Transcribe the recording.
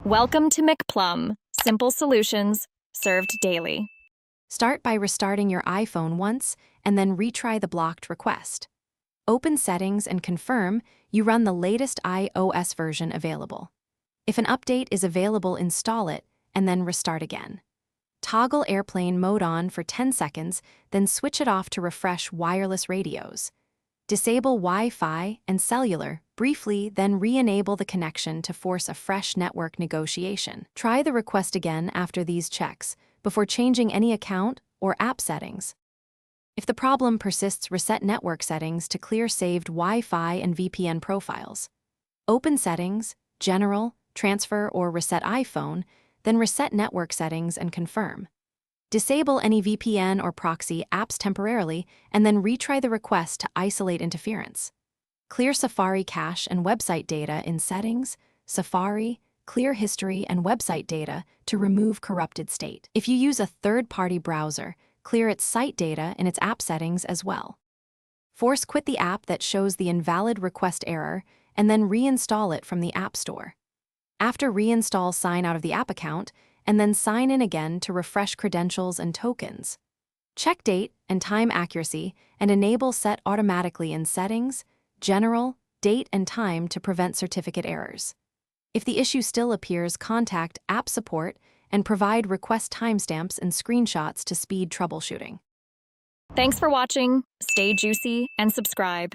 Welcome to McPlum, simple solutions served daily. Start by restarting your iPhone once and then retry the blocked request. Open Settings and confirm you run the latest iOS version available. If an update is available, install it and then restart again. Toggle airplane mode on for 10 seconds, then switch it off to refresh wireless radios. Disable Wi-Fi and cellular briefly, then re-enable the connection to force a fresh network negotiation. Try the request again after these checks before changing any account or app settings. If the problem persists, reset network settings to clear saved Wi-Fi and VPN profiles. Open Settings, General, Transfer, or Reset iPhone, then reset network settings and confirm. Disable any VPN or proxy apps temporarily, and then retry the request to isolate interference. Clear Safari cache and website data in Settings, Safari, Clear History and Website Data to remove corrupted state. If you use a third-party browser, clear its site data in its app settings as well. Force quit the app that shows the invalid request error, and then reinstall it from the App Store. After reinstall, sign out of the app account, and then sign in again to refresh credentials and tokens. Check date and time accuracy and enable Set automatically in Settings, General, Date and Time to prevent certificate errors. If the issue still appears, contact App Support and provide request timestamps and screenshots to speed troubleshooting. Thanks for watching. Stay juicy and subscribe.